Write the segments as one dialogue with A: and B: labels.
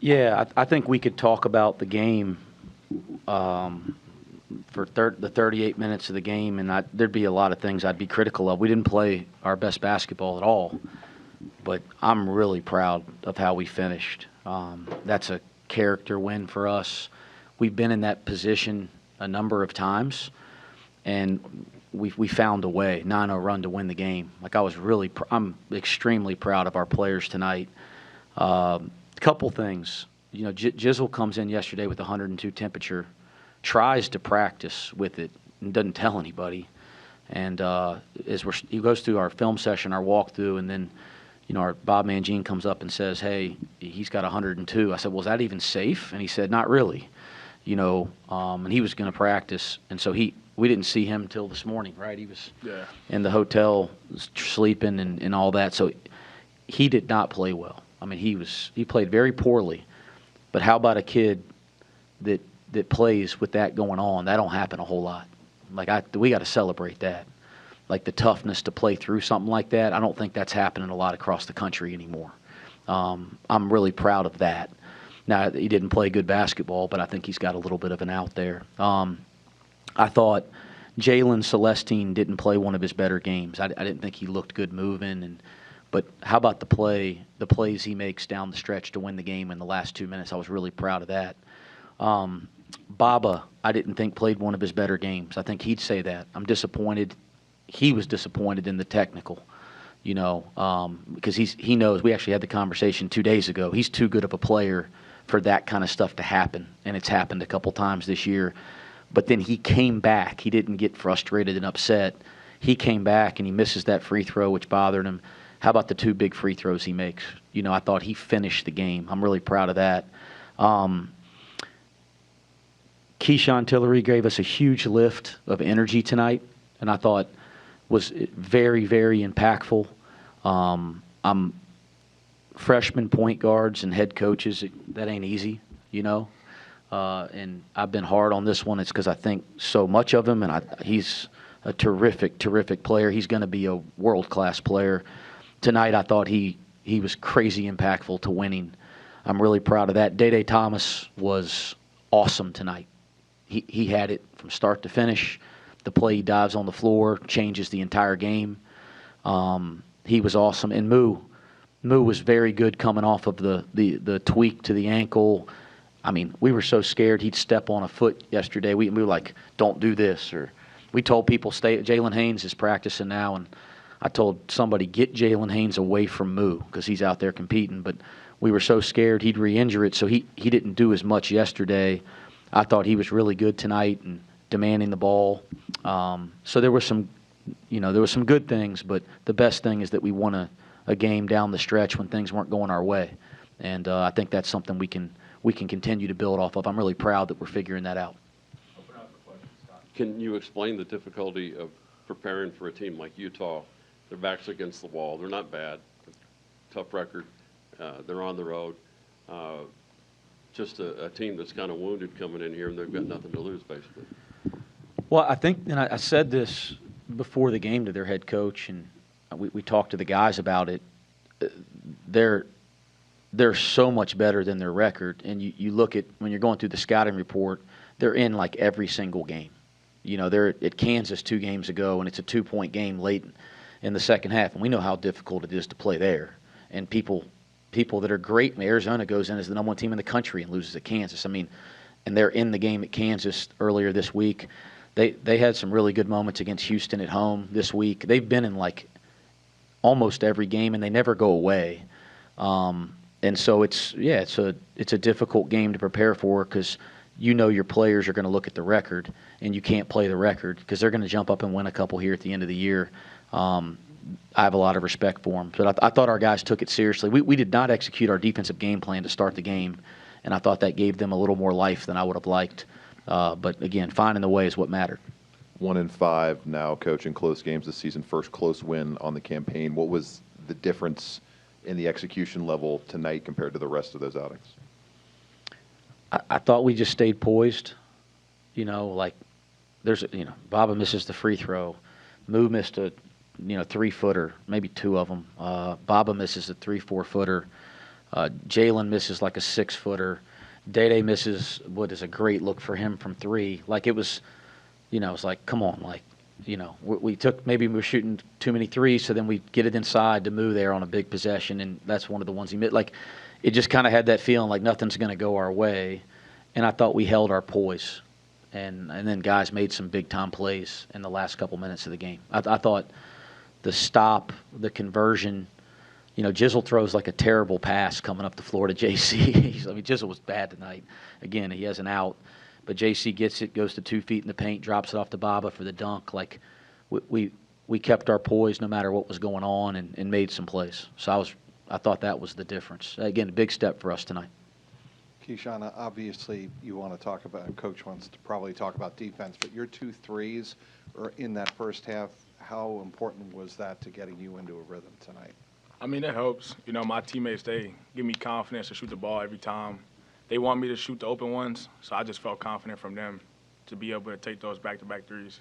A: Yeah, I think we could talk about the game for the 38 minutes of the game, and there'd be a lot of things I'd be critical of. We didn't play our best basketball at all, but I'm really proud of how we finished. That's a character win for us. We've been in that position a number of times, and we found a way, 9-0 run to win the game. Like I'm extremely proud of our players tonight. Couple things. Jizzle comes in yesterday with 102 temperature, tries to practice with it, and doesn't tell anybody. And he goes through our film session, our walkthrough, and then, our Bob Mangine comes up and says, "Hey, he's got 102." I said, "Well, is that even safe?" And he said, "Not really." And he was going to practice, and so we didn't see him till this morning, right? He was in the hotel sleeping and all that. So he did not play well. I mean, he played very poorly. But how about a kid that plays with that going on? That don't happen a whole lot. We got to celebrate that. Like the toughness to play through something like that. I don't think that's happening a lot across the country anymore. I'm really proud of that. Now, he didn't play good basketball, but I think he's got a little bit of an out there. I thought Jalen Celestine didn't play one of his better games. I didn't think he looked good moving. But how about the plays he makes down the stretch to win the game in the last 2 minutes? I was really proud of that. Baba, I didn't think played one of his better games. I think he'd say that. I'm disappointed. He was disappointed in the technical, because he knows. We actually had the conversation 2 days ago. He's too good of a player for that kind of stuff to happen, and it's happened a couple times this year. But then he came back. He didn't get frustrated and upset. He came back, and he misses that free throw, which bothered him. How about the 2 big free throws he makes? I thought he finished the game. I'm really proud of that. Keyshuan Tillery gave us a huge lift of energy tonight, and I thought was very, very impactful. Freshman point guards and head coaches, that ain't easy, and I've been hard on this one. It's because I think so much of him, and he's a terrific, terrific player. He's going to be a world-class player. Tonight I thought he was crazy impactful to winning. I'm really proud of that. Day Thomas was awesome tonight. He had it from start to finish. The play he dives on the floor changes the entire game. He was awesome. And Moo was very good coming off of the tweak to the ankle. I mean, we were so scared he'd step on a foot yesterday. We were like, don't do this. Or we told people, stay. Jalen Haynes is practicing now, and I told somebody, get Jalen Haynes away from Moo because he's out there competing. But we were so scared he'd re-injure it, so he didn't do as much yesterday. I thought he was really good tonight and demanding the ball. So there were some good things, but the best thing is that we won a game down the stretch when things weren't going our way, and I think that's something we can continue to build off of. I'm really proud that we're figuring that out.
B: Can you explain the difficulty of preparing for a team like Utah? Their backs against the wall. They're not bad. Tough record. They're on the road. Just a team that's kind of wounded coming in here, and they've got nothing to lose, basically.
A: Well, I think, and I said this before the game to their head coach, and we talked to the guys about it. They're so much better than their record, and you look at when you're going through the scouting report, they're in like every single game. They're at Kansas 2 games ago, and it's a 2-point game late in the second half, and we know how difficult it is to play there. And people that are great, Arizona goes in as the number 1 team in the country and loses at Kansas. I mean, and they're in the game at Kansas earlier this week. They had some really good moments against Houston at home this week. They've been in like almost every game, and they never go away. And so it's a difficult game to prepare for because your players are going to look at the record, and you can't play the record because they're going to jump up and win a couple here at the end of the year. I have a lot of respect for them. But I thought our guys took it seriously. We did not execute our defensive game plan to start the game, and I thought that gave them a little more life than I would have liked. But, again, finding the way is what mattered.
C: 1-5 now coaching close games this season, first close win on the campaign. What was the difference in the execution level tonight compared to the rest of those outings?
A: I thought we just stayed poised. Baba misses the free throw. Moo missed a 3-footer, maybe 2 of them. Baba misses a 3-4-footer. Jalen misses like a 6-footer. Day misses what is a great look for him from 3. Like, it was, it's like, come on, like, we took, maybe we were shooting too many threes, so then we get it inside to move there on a big possession, and that's one of the ones he missed. Like, it just kind of had that feeling like nothing's going to go our way, and I thought we held our poise. And then guys made some big-time plays in the last couple minutes of the game. I thought the stop, the conversion, Jizzle throws like a terrible pass coming up the floor to JC. I mean, Jizzle was bad tonight. Again, he has an out. But JC gets it, goes to 2 feet in the paint, drops it off to Baba for the dunk. Like, we kept our poise no matter what was going on and made some plays. So I thought that was the difference. Again, a big step for us tonight.
D: Keyshuan, obviously you want to talk about, and Coach wants to probably talk about defense, but your 2 threes are in that first half. How important was that to getting you into a rhythm tonight?
E: I mean, it helps. My teammates, they give me confidence to shoot the ball every time. They want me to shoot the open ones, so I just felt confident from them to be able to take those back-to-back threes.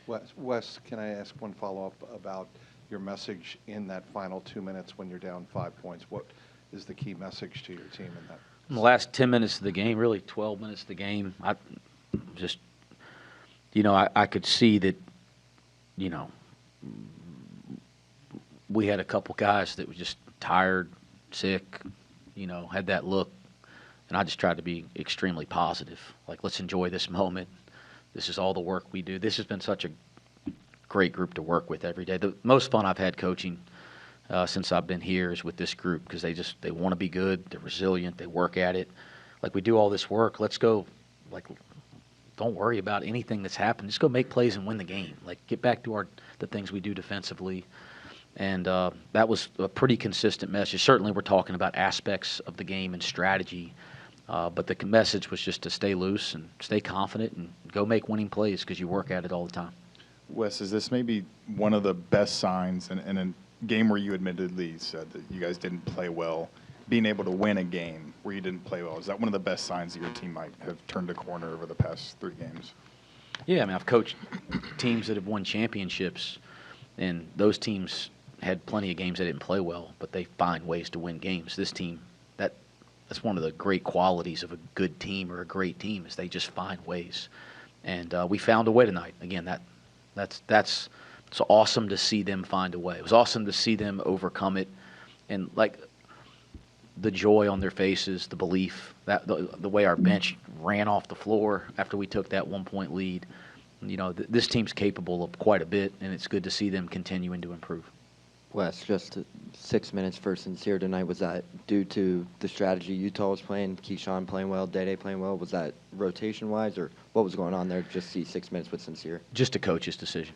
D: Wes, can I ask one follow-up about your message in that final 2 minutes when you're down 5 points? What is the key message to your team in that?
A: In the last 10 minutes of the game, really 12 minutes of the game, I just, I could see that, we had a couple guys that were just tired, sick, had that look. And I just tried to be extremely positive. Like, let's enjoy this moment. This is all the work we do. This has been such a great group to work with every day. The most fun I've had coaching since I've been here is with this group, because they want to be good. They're resilient. They work at it. Like, we do all this work. Let's go. Like, don't worry about anything that's happened. Just go make plays and win the game. Like, get back to the things we do defensively. And that was a pretty consistent message. Certainly we're talking about aspects of the game and strategy, but the message was just to stay loose and stay confident and go make winning plays, because you work at it all the time.
F: Wes, is this maybe one of the best signs in a game where you admittedly said that you guys didn't play well, being able to win a game where you didn't play well? Is that one of the best signs that your team might have turned a corner over the past 3 games?
A: Yeah, I mean, I've coached teams that have won championships, and those teams had plenty of games they didn't play well, but they find ways to win games. This team, that's one of the great qualities of a good team or a great team, is they just find ways. And we found a way tonight. Again, it's awesome to see them find a way. It was awesome to see them overcome it, and like the joy on their faces, the belief, that the way our bench ran off the floor after we took that 1-point lead. This team's capable of quite a bit, and it's good to see them continuing to improve.
G: Wes, just 6 minutes for Sincere tonight. Was that due to the strategy Utah was playing, Keyshuan playing well, Day playing well? Was that rotation-wise, or what was going on there to just see 6 minutes with Sincere?
A: Just a coach's decision.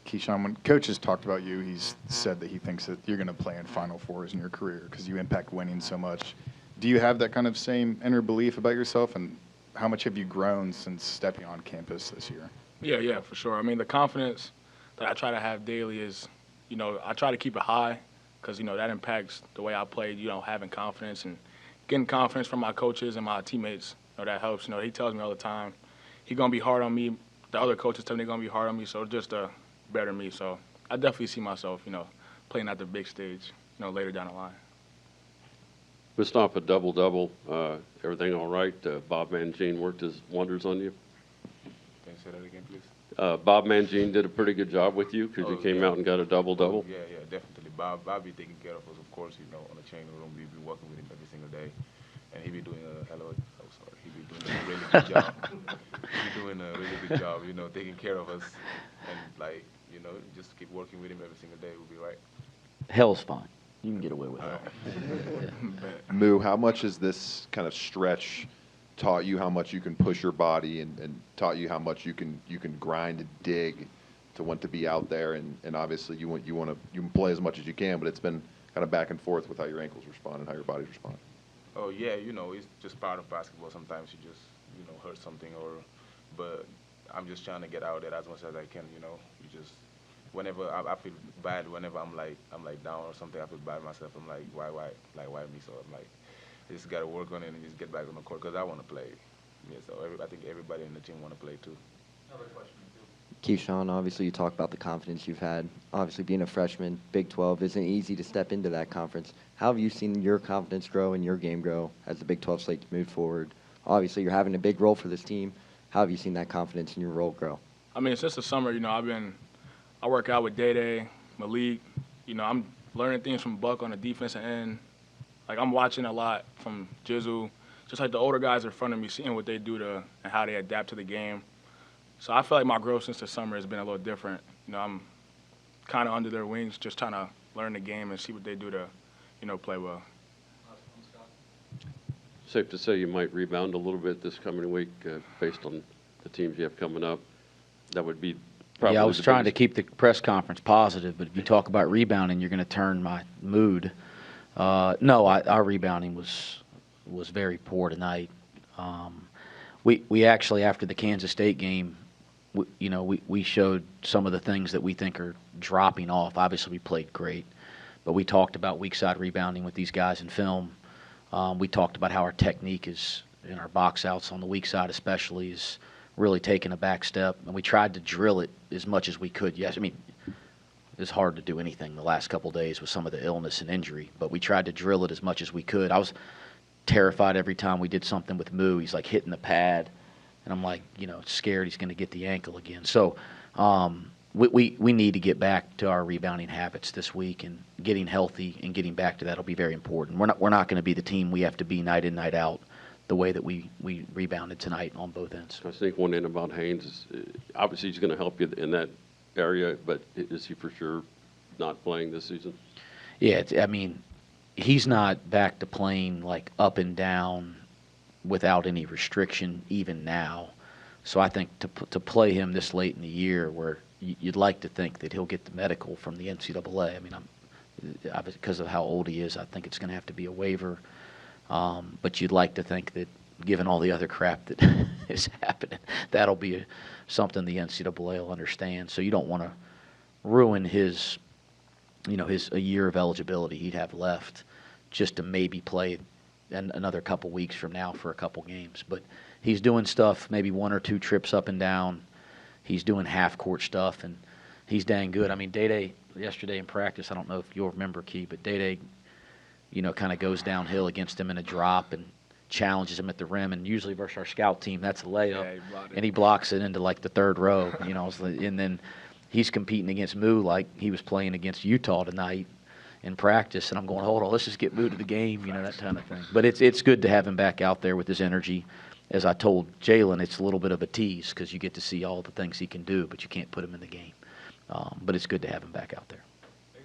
F: Keyshuan, when Coach has talked about you, he's said that he thinks that you're going to play in Final Fours in your career because you impact winning so much. Do you have that kind of same inner belief about yourself, and how much have you grown since stepping on campus this year?
E: Yeah, for sure. I mean, the confidence that I try to have daily is, I try to keep it high, because, that impacts the way I play, having confidence and getting confidence from my coaches and my teammates. That helps. He tells me all the time, he's going to be hard on me. The other coaches tell me they're going to be hard on me, so just to better me. So I definitely see myself, playing at the big stage, later down the line.
B: Moustapha, double-double, everything all right? Bob Mangine worked his wonders on you?
H: Can you say that again, please?
B: Bob Mangine did a pretty good job with you, because you came out and got a double-double.
H: Yeah, definitely. Bob be taking care of us, of course, on the training room. We be working with him every single day, and he be doing he be doing a really good job. He be doing a really good job, taking care of us, and just keep working with him every single day. We'll be right.
A: Hell's fine. You can get away with it.
C: Moo, how much has this kind of stretch taught you how much you can push your body, and taught you how much you can grind and dig to want to be out there, and obviously you can play as much as you can, but it's been kind of back and forth with how your ankles respond and how your body's respond.
H: Oh yeah, it's just part of basketball. Sometimes you just hurt something, but I'm just trying to get out there as much as I can. You just whenever I feel bad, whenever I'm down or something, I feel bad myself. I'm like, why me? So I'm like, I just got to work on it and just get back on the court, because I want to play. Yeah, so I think everybody in the team want to play too.
I: Another question,
G: Keyshawn, obviously you talk about the confidence you've had. Obviously being a freshman, Big 12 isn't easy to step into that conference. How have you seen your confidence grow and your game grow as the Big 12 slate moves forward? Obviously you're having a big role for this team. How have you seen that confidence in your role grow?
E: I mean, since the summer, I work out with Day, Malik. I'm learning things from Buck on the defensive end. Like, I'm watching a lot from Jizzle. Just like the older guys in front of me, seeing what they do and how they adapt to the game. So I feel like my growth since the summer has been a little different. I'm kind of under their wings, just trying to learn the game and see what they do to, play well.
B: Safe to say you might rebound a little bit this coming week based on the teams you have coming up. That would be probably
A: Yeah, I was
B: the
A: trying to
B: biggest-
A: keep the press conference positive, but if you talk about rebounding, you're going to turn my mood. No, our rebounding was very poor tonight. We actually, after the Kansas State game, we showed some of the things that we think are dropping off. Obviously, we played great, but we talked about weak side rebounding with these guys in film. We talked about how our technique is, in our box outs on the weak side especially, is really taking a back step, and we tried to drill it as much as we could. Yes, I mean, it's hard to do anything the last couple of days with some of the illness and injury, but we tried to drill it as much as we could. I was terrified every time we did something with Moo. He's like hitting the pad, and I'm like, scared he's going to get the ankle again. So we need to get back to our rebounding habits this week, and getting healthy and getting back to that will be very important. We're not going to be the team we have to be night in, night out, the way that we rebounded tonight on both ends.
B: I think one thing about Haynes is obviously he's going to help you in that area, but is he for sure not playing this season?
A: Yeah, he's not back to playing like up and down without any restriction even now. So I think to play him this late in the year, where you'd like to think that he'll get the medical from the NCAA. I mean, because of how old he is, I think it's going to have to be a waiver. But you'd like to think that, given all the other crap that is happening, that'll be something the NCAA will understand. So you don't want to ruin his a year of eligibility he'd have left just to maybe play another couple weeks from now for a couple games. But he's doing stuff, maybe one or two trips up and down. He's doing half-court stuff, and he's dang good. I mean, Day yesterday in practice, I don't know if you'll remember, Key, but Day kind of goes downhill against him in a drop and challenges him at the rim. And usually versus our scout team, that's a layup. And he blocks it into, like, the third row, and then he's competing against Moo like he was playing against Utah tonight in practice. And I'm going, hold on, let's just get Moo to the game, that kind of thing. But it's good to have him back out there with his energy. As I told Jalen, it's a little bit of a tease because you get to see all the things he can do, but you can't put him in the game. But it's good to have him back out there.